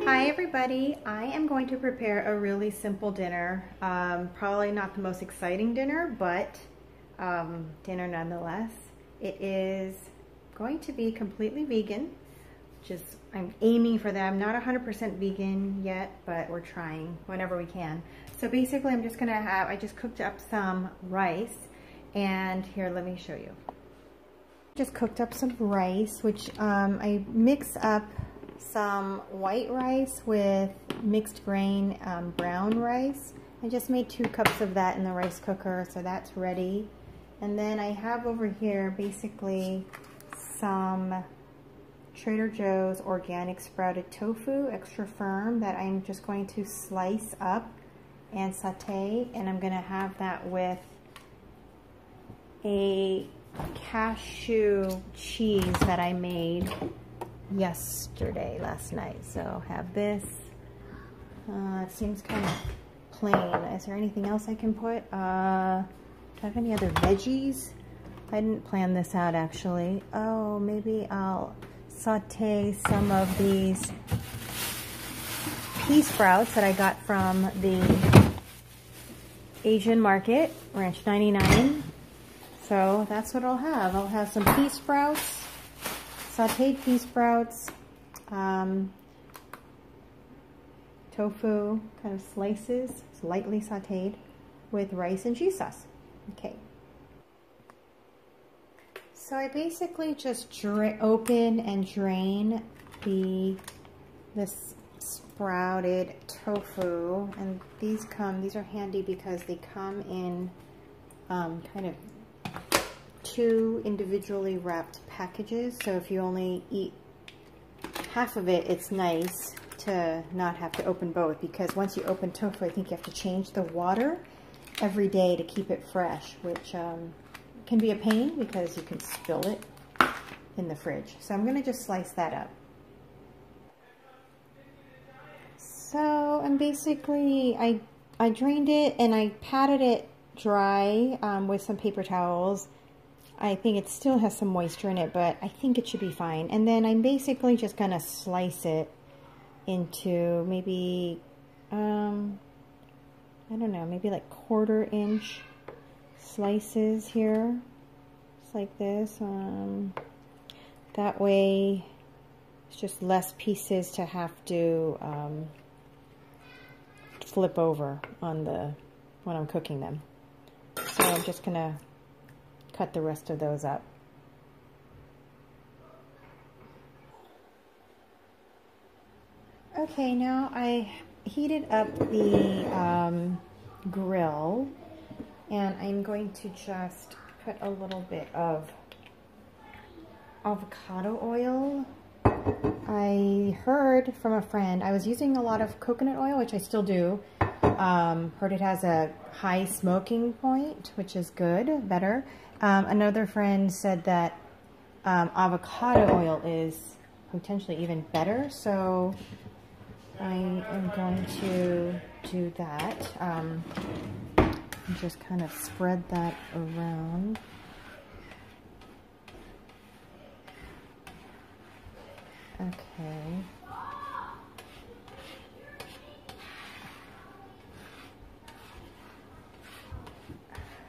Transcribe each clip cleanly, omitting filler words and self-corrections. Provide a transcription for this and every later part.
Hi everybody, I am going to prepare a really simple dinner. Probably not the most exciting dinner, but dinner nonetheless. It is going to be completely vegan. I'm aiming for that. I'm not 100% vegan yet, but we're trying whenever we can. So basically I'm just gonna I just cooked up some rice, and here, let me show you. Just cooked up some rice, which I mixed up some white rice with mixed grain brown rice. I just made 2 cups of that in the rice cooker, so that's ready. And then I have over here basically some Trader Joe's organic sprouted tofu, extra firm, that I'm just going to slice up and saute, and I'm going to have that with a cashew cheese that I made last night. So have this. It seems kind of plain. Is there anything else I can put? Do I have any other veggies? I didn't plan this out actually. Oh, maybe I'll saute some of these pea sprouts that I got from the Asian market, Ranch 99. So that's what I'll have. I'll have some pea sprouts, sauteed pea sprouts, tofu kind of slices, lightly sauteed, with rice and cheese sauce. Okay. So I basically just open and drain this sprouted tofu, and these are handy because they come in kind of 2 individually wrapped packages. So if you only eat half of it, it's nice to not have to open both, because once you open tofu, I think you have to change the water every day to keep it fresh, which can be a pain because you can spill it in the fridge. So I'm going to just slice that up. So I'm basically, I drained it and I patted it dry with some paper towels. I think it still has some moisture in it, but I think it should be fine. And then I'm basically just going to slice it into maybe, I don't know, maybe like 1/4 inch slices here, just like this. That way it's just less pieces to have to flip over on when I'm cooking them. So I'm just gonna cut the rest of those up. Okay, now I heated up the grill, and I'm going to just put a little bit of avocado oil. I heard from a friend, I was using a lot of coconut oil, which I still do. Heard it has a high smoking point, which is good, better. Another friend said that avocado oil is potentially even better, so I am going to do that. Just kind of spread that around. Okay.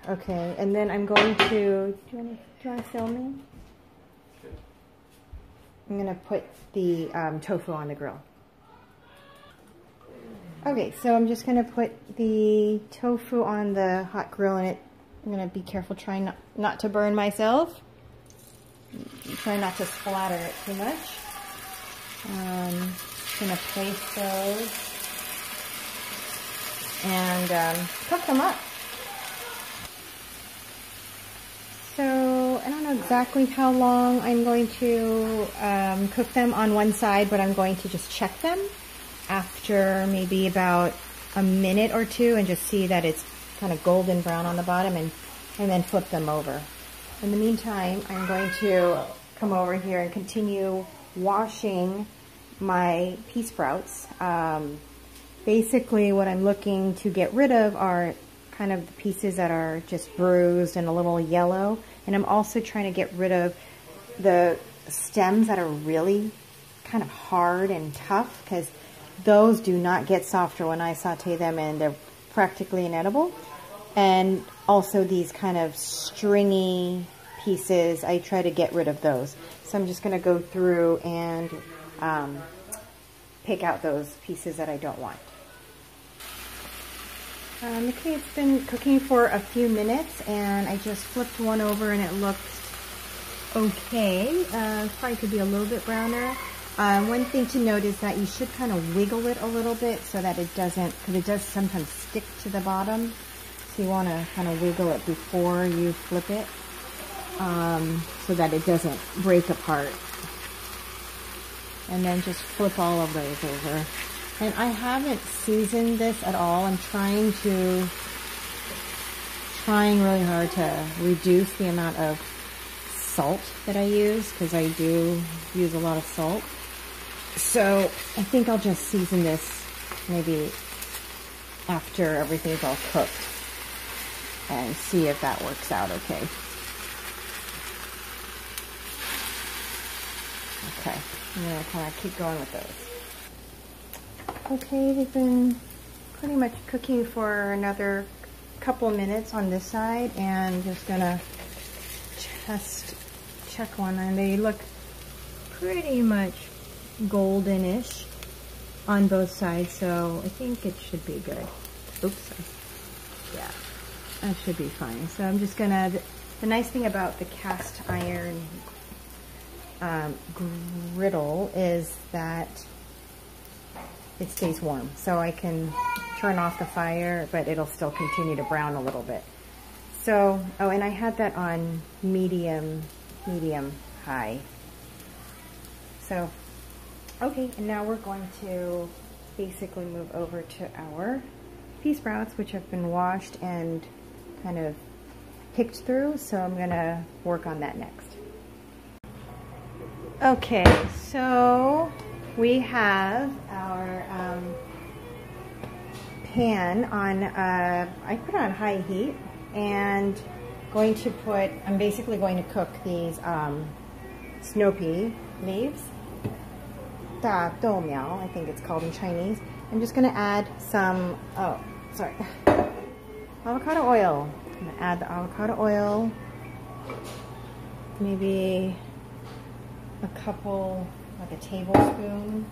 Okay, and then I'm going to, do you want to film me? I'm going to put the tofu on the grill. Okay, so I'm just going to put the tofu on the hot grill, and I'm going to be careful trying not to burn myself. Try not to splatter it too much. Just going to place those and cook them up. So I don't know exactly how long I'm going to cook them on one side, but I'm going to just check them after maybe about a minute or 2 and just see that it's kind of golden brown on the bottom, and then flip them over. In the meantime, I'm going to come over here and continue washing my pea sprouts. Basically what I'm looking to get rid of are kind of the pieces that are just bruised and a little yellow, and I'm also trying to get rid of the stems that are really kind of hard and tough, because those do not get softer when I saute them, and they're practically inedible. And also these kind of stringy pieces, I try to get rid of those. So I'm just going to go through and pick out those pieces that I don't want. Okay, it's been cooking for a few minutes, and I just flipped one over and it looked okay. Probably could be a little bit browner. One thing to note is that you should kind of wiggle it a little bit so that it doesn't, because it does sometimes stick to the bottom. So you want to kind of wiggle it before you flip it, so that it doesn't break apart. And then just flip all of those over. And I haven't seasoned this at all. I'm trying really hard to reduce the amount of salt that I use, because I do use a lot of salt. So I think I'll just season this maybe after everything's all cooked and see if that works out okay. Okay, I'm gonna kind of keep going with those. Okay, they've been pretty much cooking for another couple minutes on this side, and just gonna just check one, and they look pretty much goldenish on both sides, so I think it should be good. Oops, yeah, that should be fine. So I'm just gonna, the nice thing about the cast iron griddle is that it stays warm, so I can turn off the fire, but it'll still continue to brown a little bit. So, oh, and I had that on medium high. So, okay, and now we're going to basically move over to our pea sprouts, which have been washed and kind of picked through, so I'm gonna work on that next. Okay, so we have our pan on, I put it on high heat, and I'm basically going to cook these snow pea leaves. Da dou miao, I think it's called in Chinese. I'm just going to add some, avocado oil. I'm going to add the avocado oil, maybe a couple, like a tablespoon,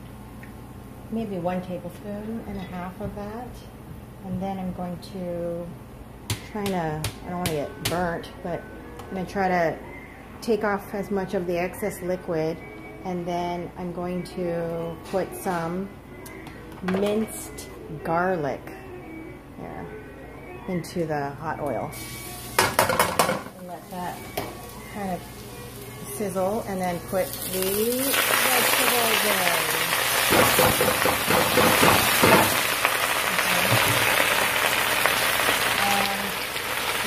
maybe 1 tablespoon and a half of that. And then I'm going to I don't want to get burnt, but I'm going to try to take off as much of the excess liquid, and then I'm going to put some minced garlic there into the hot oil. And let that kind of sizzle, and then put the vegetables in. And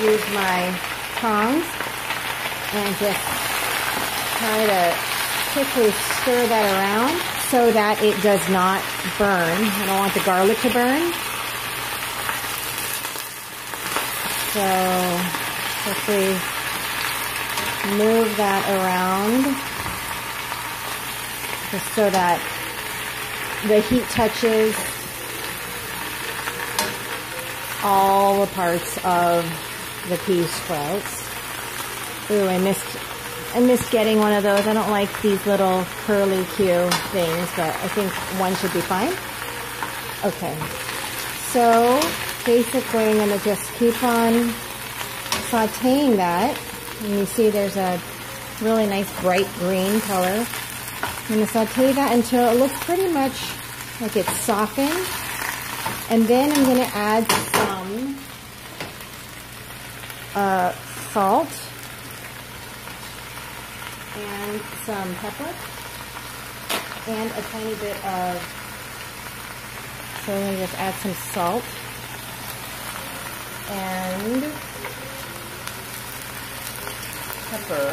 use my tongs and just try to quickly stir that around so that it does not burn. I don't want the garlic to burn. So quickly move that around just so that the heat touches all the parts of the pea sprouts. Ooh, I missed getting one of those. I don't like these little curly Q things, but I think one should be fine. Okay, so basically I'm going to just keep on sauteing that. And you see there's a really nice bright green color. I'm going to saute that until it looks pretty much like it's softened. And then I'm going to add some salt and some pepper and a tiny bit of, so I'm going to just add some salt and pepper.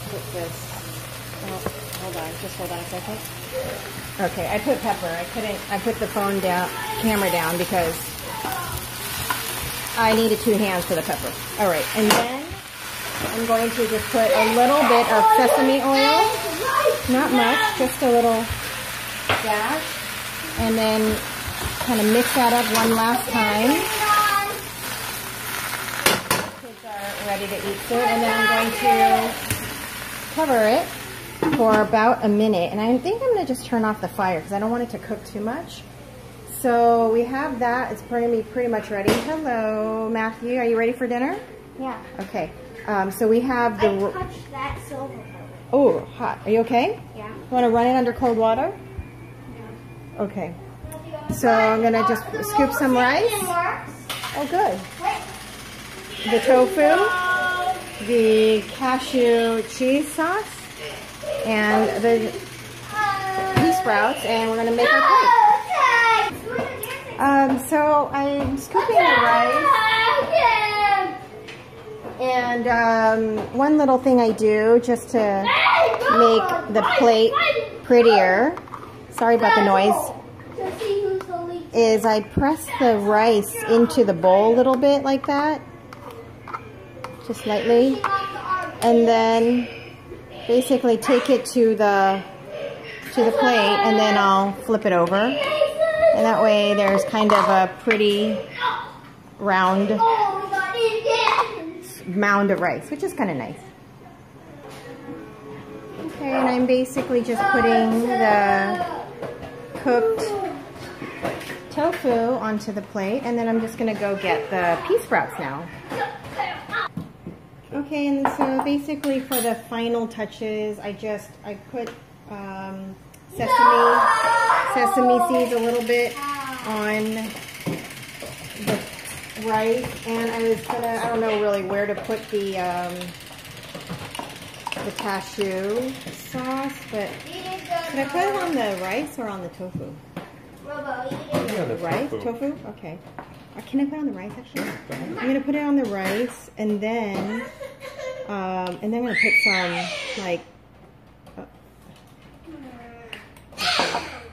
Put this, oh, hold on a second. Okay, I put pepper. I put the phone down, camera down, because I needed 2 hands for the pepper. All right, and then I'm going to just put a little bit of sesame oil Not much, just a little dash. And then kind of mix that up one last time. Kids are ready to eat soon. And then I'm going to cover it for about a minute. And I think I'm going to just turn off the fire because I don't want it to cook too much. So we have that. It's going to be pretty much ready. Hello, Matthew. Are you ready for dinner? Yeah. Okay. So we have the... I touched that silver. Oh, hot. Are you okay? Yeah. You want to run it under cold water? Yeah. Okay. So I'm going to just scoop some rice. Oh, good. The tofu, the cashew cheese sauce, and the pea sprouts, and we're going to make our plate. So I'm scooping the rice. And one little thing I do just to make the plate prettier, sorry about the noise, is I press the rice into the bowl a little bit like that, just lightly, and then basically take it to the plate, and then I'll flip it over, and that way there's kind of a pretty round mound of rice, which is kind of nice. Okay, and I'm basically just putting the cooked tofu onto the plate, and then I'm just going to go get the pea sprouts now. Okay, and so basically for the final touches, I put sesame seeds a little bit on the rice, and I don't know really where to put the cashew sauce, but should I put it on the rice or on the tofu? The rice? Tofu? Okay. Can I put it on the rice actually? I'm going to put it on the rice, and then I'm going to put some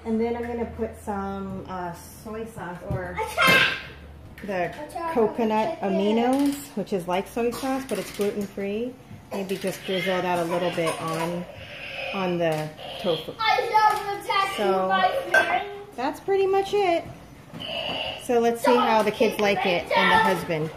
and then I'm going to put some soy sauce, or the coconut aminos, which is like soy sauce, but it's gluten-free. Maybe just drizzle that a little bit on the tofu. So that's pretty much it. So let's see how the kids like it and the husband.